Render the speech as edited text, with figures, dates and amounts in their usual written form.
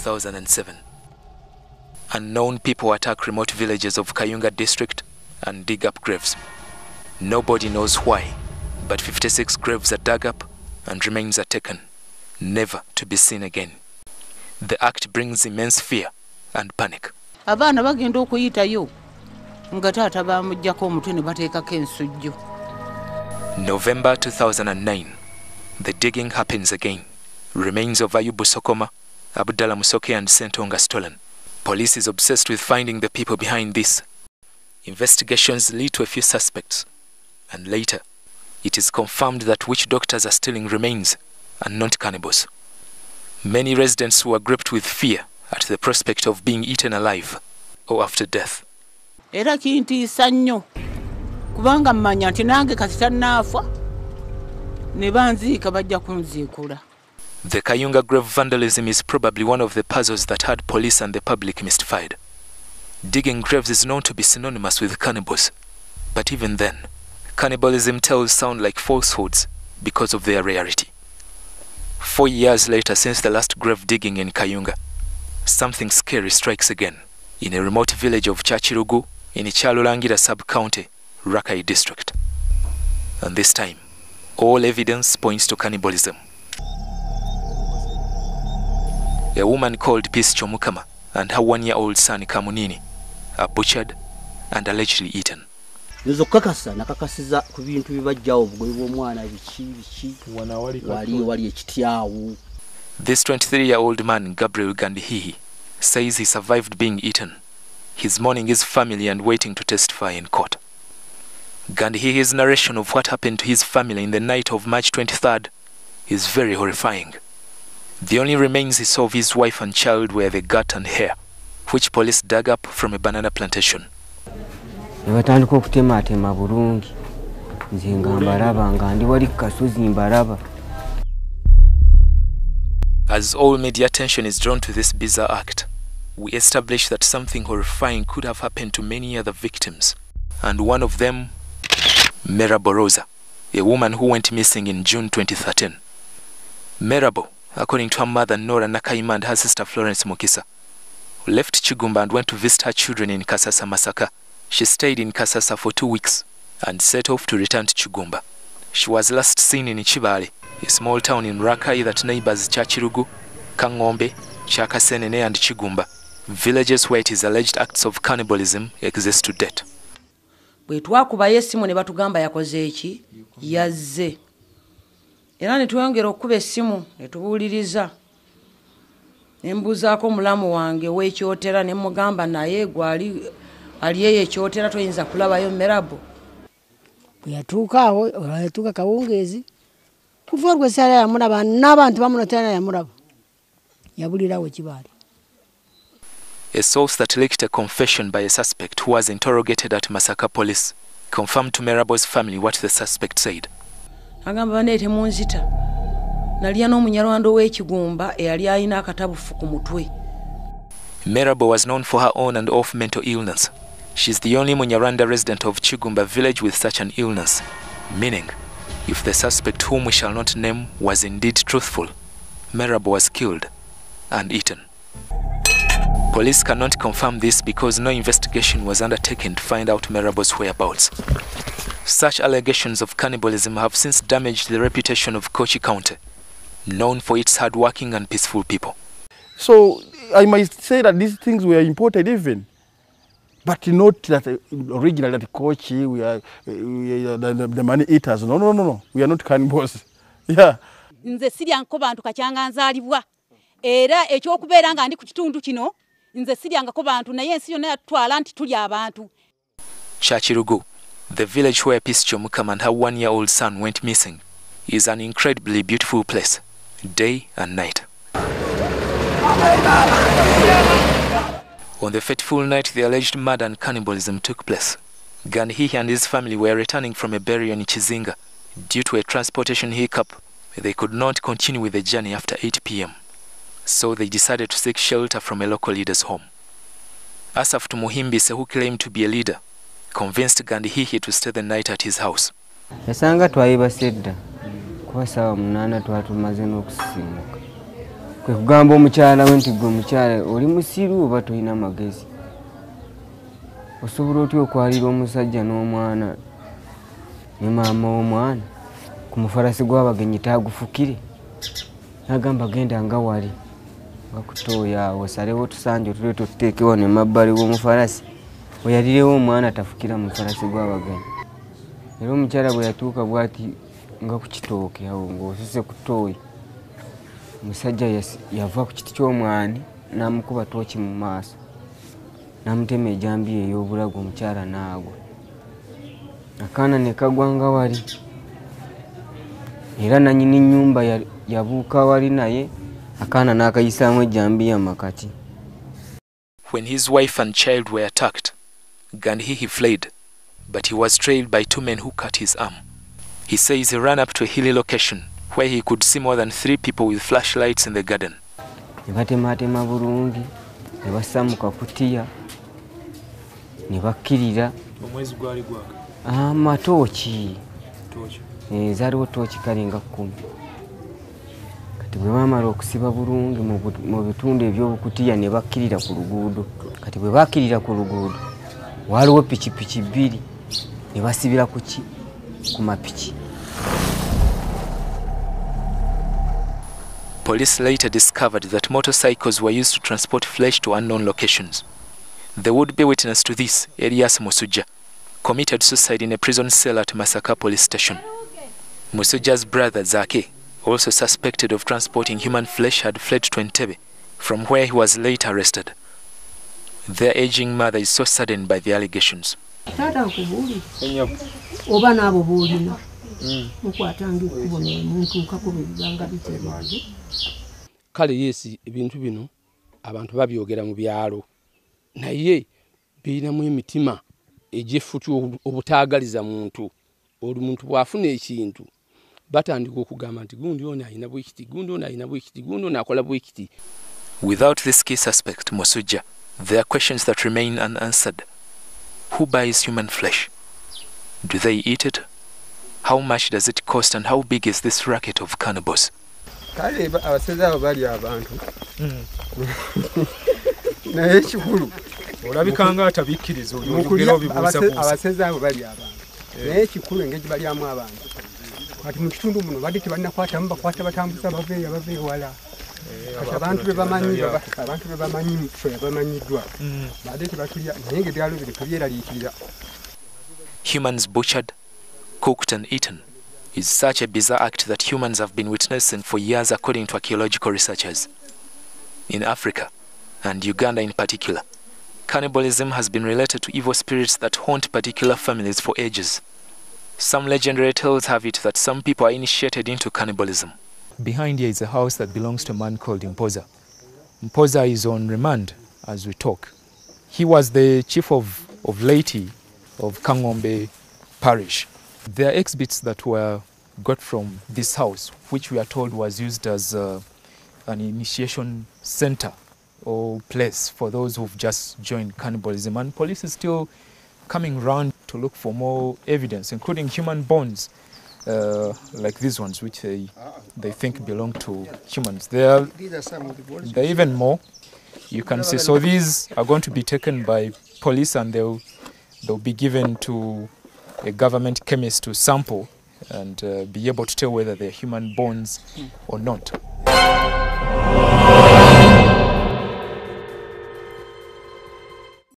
2007. Unknown people attack remote villages of Kayunga district and dig up graves. Nobody knows why, but 56 graves are dug up and remains are taken, never to be seen again. The act brings immense fear and panic. Abaana bagenda okuyitayo nga taata bamujjako omutwe ne bateekako ensujju. November 2009, the digging happens again. Remains of Ayubu Sokoma, Abdallah Musoke and Sentonga stolen. Police is obsessed with finding the people behind this. Investigations lead to a few suspects, and later, it is confirmed that witch doctors are stealing remains and not cannibals. Many residents were gripped with fear at the prospect of being eaten alive or after death. Era kintiisa nnyo kubanga mmanya nti nange kati tannaafa ne banziika bajja kunziikula. The Kayunga grave vandalism is probably one of the puzzles that had police and the public mystified. Digging graves is known to be synonymous with cannibals, but even then, cannibalism tales sound like falsehoods because of their rarity. 4 years later since the last grave digging in Kayunga, something scary strikes again in a remote village of Chachirugu in Ichalulangira sub-county, Rakai district. And this time, all evidence points to cannibalism. A woman called Peace Chomukama and her 1-year-old son Kamunini are butchered and allegedly eaten. This 23-year-old man, Gabriel Gandihihi, says he survived being eaten. He's mourning his family and waiting to testify in court. Gandihihi's narration of what happened to his family in the night of March 23rd is very horrifying. The only remains he saw of his wife and child were the gut and hair, which police dug up from a banana plantation. As all media attention is drawn to this bizarre act, we establish that something horrifying could have happened to many other victims, and one of them, Merabo Rosa, a woman who went missing in June 2013. Merabo, according to her mother Nora Nakaima and her sister Florence Mukisa, who left Chigumba and went to visit her children in Kasasa, Masaka. She stayed in Kasasa for 2 weeks and set off to return to Chigumba. She was last seen in Chibale, a small town in Rakai that neighbors Chachirugu, Kangombe, Chakasenene and Chigumba, villages where it is alleged acts of cannibalism exist to date. Bwe twakuba yesimu ne batugamba yakoze eki yazze. Era ne twongera okuba essimu ne tubuuliriza. Ne mbuuzaako mulamu wange w'ekyotera ne mugamba naye gwali aliyeyo ekyotera toyinza kulabayo Merabo. Bwe yatuuka awo yatuuka kawungeezi kuva olwo sala yamulaba n'abantu bamunotera yamulaba yabulirawo Kibaale. A source that leaked a confession by a suspect who was interrogated at Masaka police confirmed to Merabo's family what the suspect said. Agamba neete munzita. Nalya n'omunyarwanda w'Ekigumba eyali alina akatabufu ku mutwe. Merabo was known for her on and off mental illness. She's the only Munyarwanda resident of Chigumba village with such an illness, meaning if the suspect, whom we shall not name, was indeed truthful, Merabo was killed and eaten. Police cannot confirm this because no investigation was undertaken to find out Merabo's whereabouts. Such allegations of cannibalism have since damaged the reputation of Kochi County, known for its hard-working and peaceful people. So I might say that these things were imported even, but not that originally that Kochi, we are the money eaters. No. We are not cannibals. Yeah. Nze siryanko bantu kakyanga nzalibwa. Era ekyokubeera nga ndi ku kitundu kino nze siryangako bantu naye ensi yonna yatwala nti tuli abantu. Chachirugu, the village where Peace Chomukama and her 1-year-old son went missing, is an incredibly beautiful place, day and night. On the fateful night the alleged murder and cannibalism took place, Gandihihi and his family were returning from a burial in Chizinga. Due to a transportation hiccup, they could not continue with the journey after 8 p.m. So they decided to seek shelter from a local leader's home. Asaf Tumuhimbise, who claimed to be a leader, convinced Gandihihi to stay the night at his house. Yasanga twayibasedda kuba sawa 8 twatumaze n'okusimuka kwe kugamba omukyala we nti gwe omukyala oli musiru oba tolina amagezi osobola otya okwalira omusajja n'omwana ne maama w'omwana ku mufarasi gw'abagenyi taagufukire n'agamba genda nga wali nga kutooya awo osalewo tusanje otuleeta otuteekewo ne mabbali w'omufarasi oyalirewo omwana tafukira mu mufarasi gw'abagenyi. Era omukyala bwe yatuuka bw'ati nga ku kitooke awo ng'osise kutooya omusajja yava ku kiti ky'omwani n'amukuba tooki mu maaso n'amutema ejambiya ey'obulago omukyala n'agwa. Akaana ne kagwa nga wali era nannyini nnyumba yabuuka wali naye akaana n'akayisaamu ejambiya makati. When his wife and child were attacked, Gandhi he fled, but he was trailed by 2 men who cut his arm. He says he ran up to a hilly location where he could see more than 3 people with flashlights in the garden. Ne batematema bulungi ne bassa mu kakutiya ne bakkirira. Omwezi gwali gwaka? Amatooki. Zaaliwo tooki kale nga 10. Kati bwe baamala okusiba bulungi mu bitundu eby'obukutiya ne bakkirira ku luguudo. Kati bwe bakkirira ku luguudo waaliwo pikipiki 2 ne basibira ku mapiki. Police later discovered that motorcycles were used to transport flesh to unknown locations. The would-be witness to this, Elias Musuja, committed suicide in a prison cell at Masaka police station. Musuja's brother Zake, also suspected of transporting human flesh, had fled to Entebbe, from where he was later arrested. Their aging mother is so saddened by the allegations. Kale yesi ebintu bino abantu babyogera mu byalo naye birinamu emitima egifutu obutaagaliza muntu. Oli muntu bw'afuna ekintu batandika okugamba nti gundi ono alina bwekiti, gundi ono alina bwekiti, gundi ono akola bwekiti. Without this key suspect, Musuja, there are questions that remain unanswered. Who buys human flesh? Do they eat it? How much does it cost, and how big is this racket of cannibals? Kale abaseza abo bali abantu. Naye kikulu Olabikanga atabikkiriza oyogera obibuuza kuusa. Abaseza abo bali abantu. Naye kikulu engeri balyamu abantu. Kati mu kitundu muno badde tebannakwatamu bakwata batambuza baveeyo wala. Abantu be bamanyi bamanyiddwa. Badde tebatulya naye ng'ebyalo bino tebyeraliikirira. Humans butchered, cooked and eaten is such a bizarre act that humans have been witnessing for years, according to archaeological researchers. In Africa, and Uganda in particular, cannibalism has been related to evil spirits that haunt particular families for ages. Some legendary tales have it that some people are initiated into cannibalism. Behind here is a house that belongs to a man called Mpoza. Mpoza is on remand as we talk. He was the chief of laity of Kangombe parish. There are exhibits that were got from this house, which we are told was used as an initiation center or place for those who've just joined cannibalism. And police is still coming around to look for more evidence, including human bones, like these ones, which they think belong to humans. There are even more. You can see. So these are going to be taken by police, and they'll be given to a government chemist to sample and be able to tell whether they're human bones or not.